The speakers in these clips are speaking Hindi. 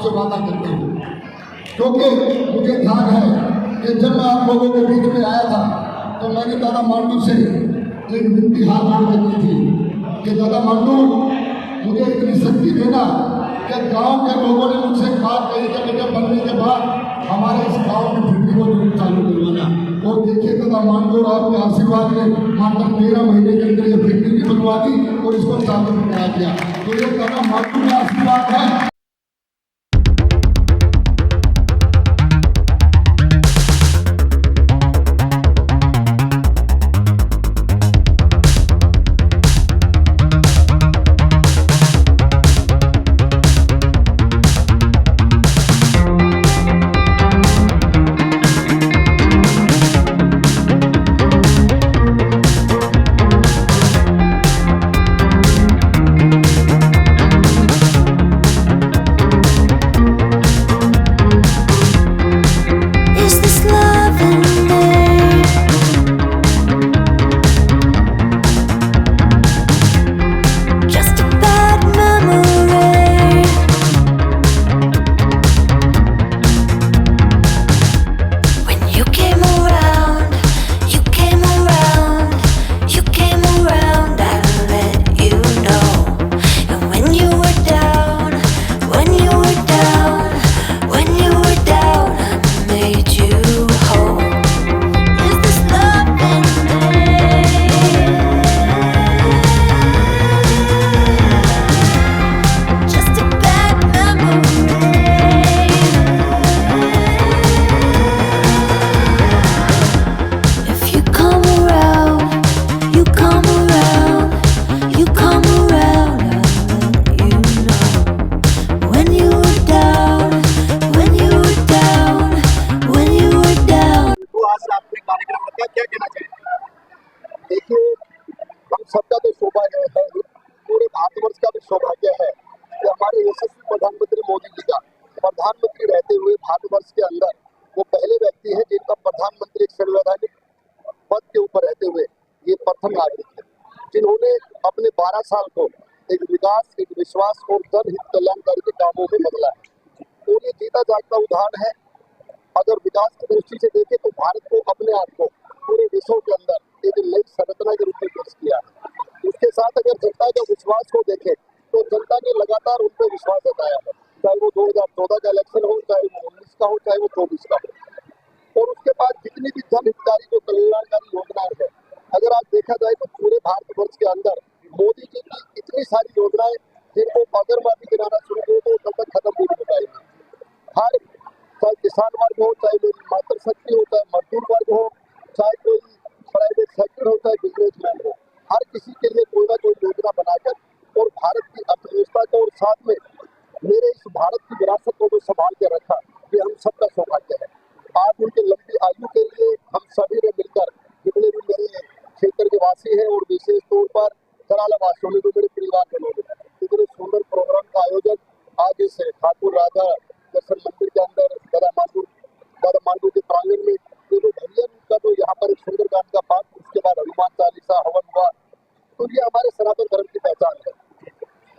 आपसे वादा करते हैं, क्योंकि मुझे ध्यान है कि जब मैं आप लोगों के बीच में आया था तो मैंने दादा मांडू से एक विनती हाथ जोड़ के की थी कि दादा मांडू मुझे इतनी शक्ति देना कि गांव के लोगों ने मुझसे बात कही कि बेटे बनने के बाद हमारे इस गांव में फैक्ट्री को जरूर चालू करवाना। और देखिए दादा मांडू और आपके आशीर्वाद ने मात्र 13 महीने के अंदर ये फैक्ट्री भी बनवा दी और इसको चालू भी करा दिया। तो ये दादा मांडू का आशीर्वाद है। देखिए, हम सबका तो सौभाग्य है, पूरे भारतवर्ष का भी सौभाग्य है कि हमारे यशस्वी प्रधानमंत्री मोदी जी का प्रधानमंत्री रहते हुए भारतवर्ष के अंदर वो पहले व्यक्ति है जिनका प्रधानमंत्री एक संवैधानिक पद के ऊपर रहते हुए ये प्रथम नागरिक है, जिन्होंने अपने 12 साल को एक विकास, एक विश्वास और जनहित कल्याणकारी के कामों में बदला है। और ये जीता जागता उदाहरण है। अगर विकास की दृष्टि से देखें तो भारत को अपने आप को पूरे विश्व के अंदर एक नई संरचना के रूप में पेश किया है। इसके साथ अगर जनता के विश्वास को देखें तो जनता ने लगातार उन पर विश्वास जताया है, चाहे वो 2014 का इलेक्शन हो, चाहे वो 19 का हो, चाहे वो 24 का हो। और उसके बाद जितनी भी जनहितकारी जो कल्याणकारी योजनाएं हैं, अगर आप देखा जाए तो पूरे भारतवर्ष के अंदर मोदी जी की इतनी सारी योजनाएं जिनको अगर माफी गिराना शुरू हो तो तब तक खत्म नहीं हो पाएगी। हर चाहे किसान वर्ग हो, चाहे मेरी मातृशक्ति हो, चाहे मजदूर वर्ग हो, चाहे कोई प्राइवेट सेक्टर हो, चाहे बिजनेसमैन हो, हर किसी के लिए कोई ना कोई योजना बनाकर और भारत की अर्थव्यवस्था को और साथ में मेरे इस भारत की विरासत को भी संभाल के रखा, ये हम सबका सौभाग्य है। आज उनके लंबी आयु के लिए हम सभी ने मिलकर, जितने भी मेरे क्षेत्र के वासी हैं और विशेष तौर पर कराला वासियों ने, जो मेरे परिवार के लोग हैं, इतने सुंदर प्रोग्राम का आयोजन आज से ठाकुर राजा दर्शन मंदिर के अंदर दादा मांडू के प्रांगण में भैया का जो यहाँ पर एक सुंदरकांड का पाठ, उसके बाद हनुमान चालीसा हवन हुआ, तो ये हमारे सनातन धर्म की पहचान है।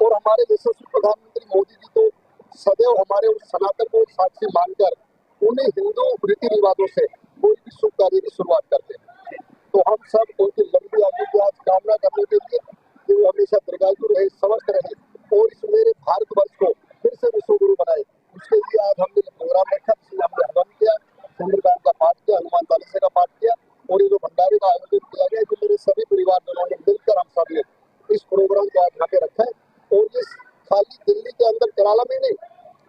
और हमारे यशस्वी प्रधानमंत्री मोदी जी तो सदैव हमारे उस सनातन को साक्षी मानकर उन्हें हिंदू रीति रिवाजों से कोई भी शुभ कार्य की शुरुआत करते हैं। तो हम सब उनकी लंबी आयु की आज कामना करने के लिए कि वो हमेशा दीर्घायु रहे, स्वस्थ रहे और इस मेरे भारतवर्ष को फिर से विश्व गुरु बनाए, उसके लिए आज हमने प्रोग्राम रखा, जिसमें हमने हवन किया, सुंदरकांड का पाठ किया, हनुमान चालीसा का पाठ किया और ये जो भंडारे का आयोजन किया गया, जो मेरे सभी परिवारजनों ने मिलकर हम सब ने इस प्रोग्राम को आज यहाँ पे रखा है। और इस खाली दिल्ली के अंदर, केरला में नहीं,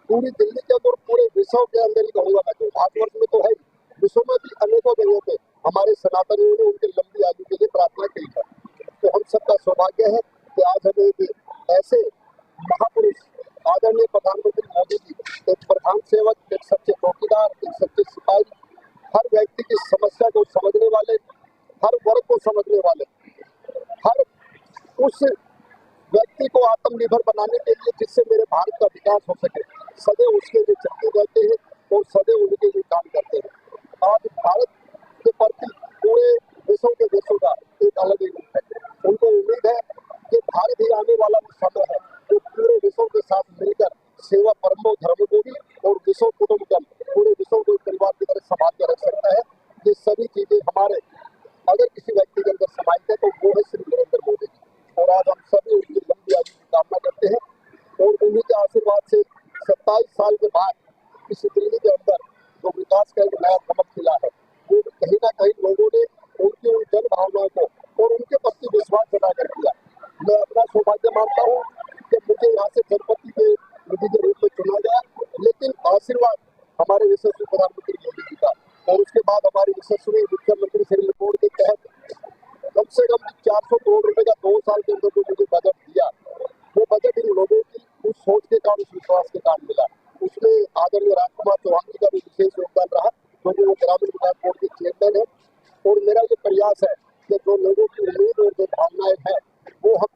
पूरी दिल्ली के अंदर, पूरे विश्व के अंदर ही कहूँगा मैं, तो भारतवर्ष में तो है, विश्व में भी अनेकों जगहों पे हमारे सनातनियों ने उनके लंबी आयु के लिए प्रार्थना की है। तो हम सबका सौभाग्य है कि आज हमें एक ऐसे महापुरुष आदरणीय प्रधानमंत्री मोदी जी, एक प्रधान सेवक, एक सच्चे चौकीदार, एक सच्चे सिपाही, हर व्यक्ति की समस्या को समझने वाले, हर वर्ग को समझने वाले, हर उस व्यक्ति को आत्मनिर्भर बनाने के लिए जिससे मेरे भारत का विकास हो सके, सदैव उसके लिए चलते रहते हैं और सदैव उनके लिए काम करते हैं। आज भारत के प्रति पूरे विश्व के देशों का एक अलग ही रूप है। उनको उम्मीद है कि भारत ही आने वाला वो समय है जो पूरे विश्व के साथ मिलकर सेवा परमो धर्म को भी 27 साल के बाद इस दिल्ली के अंदर जो विकास का एक नया चमक खिला है, वो कहीं ना कहीं लोगों ने उनकी उन जन भावनाओं को और उनके प्रति विश्वास जता कर दिया। मैं अपना सौभाग्य मानता हूँ कि मुझे यहाँ से जनपति के निधि के रूप में चुना गया, लेकिन आशीर्वाद हमारे यशस्वी प्रधानमंत्री मोदी जी का और उसके बाद हमारे यशस्वी मुख्यमंत्री श्री रिपोर्ट के तहत कम से कम 400 करोड़ रुपए का 2 साल के अंदर जो मुझे बजट दिया, वो बजट इन लोगों की उस सोच के कारण, उस विश्वास के कारण मिला। उसमें आदरणीय राजकुमार चौहान जी का भी विशेष योगदान रहा, क्योंकि वो ग्रामीण विकास बोर्ड के चेयरमैन है। और मेरा जो प्रयास है कि जो लोगों की उम्मीद और जो भावनाएं हैं, वो हम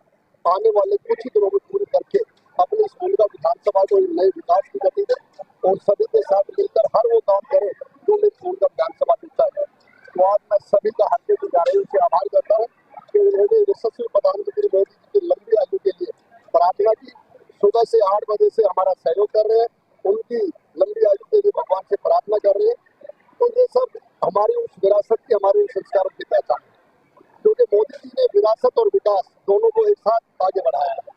आने वाले कुछ ही दिनों में पूरी करके अपने स्कूल का विधानसभा को एक नए विकास की गति दें और सभी के साथ मिलकर हर वो काम करें जो मेरे स्कूल का विधानसभा दिखता है। तो आज मैं सभी का हाथ में जा रहे से आभार करता हूँ कि उन्होंने यशस्वी प्रधानमंत्री मोदी जी की लंबी आयु के लिए प्रार्थना की। सुबह से 8 बजे से हमारा सहयोग कर रहे हैं, उनकी लंबी आयु के लिए भगवान से प्रार्थना कर रहे हैं। तो ये सब हमारी उस विरासत की, हमारे उस संस्कारों की पहचान है, क्योंकि मोदी जी ने विरासत और विकास दोनों को एक साथ आगे बढ़ाया है।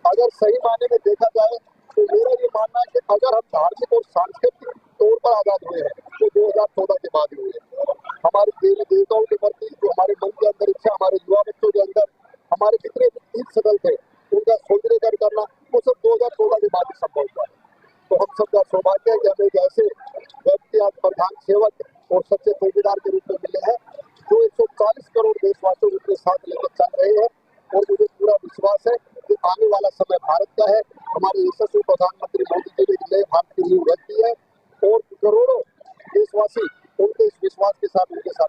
अगर सही मायने में देखा जाए तो मेरा ये मानना है कि अगर हम धार्मिक और सांस्कृतिक तौर पर आजाद हुए हैं तो 2014 के बाद हुए हैं। हमारे देवी देवताओं के प्रति जो हमारे मन के अंदर इच्छा, हमारे युवा बच्चों के अंदर हमारे जितने भी तीर्थ स्थल थे उनका सौंदर्यीकरण करना, वो सब 2014 के बाद ही संभव हुआ। तो हम सबका सौभाग्य है कि हमें एक ऐसे व्यक्ति, आज प्रधान सेवक और सच्चे चौकीदार के रूप में मिले हैं जो 140 करोड़ देशवासियों को अपने साथ लेकर चल रहे हैं। और मुझे पूरा विश्वास है कि आने वाला समय भारत का है। हमारे यशस्वी प्रधानमंत्री मोदी जी ने एक नए भारत की नींव रखी है और करोड़ों देशवासी उनके इस विश्वास के साथ उनके साथ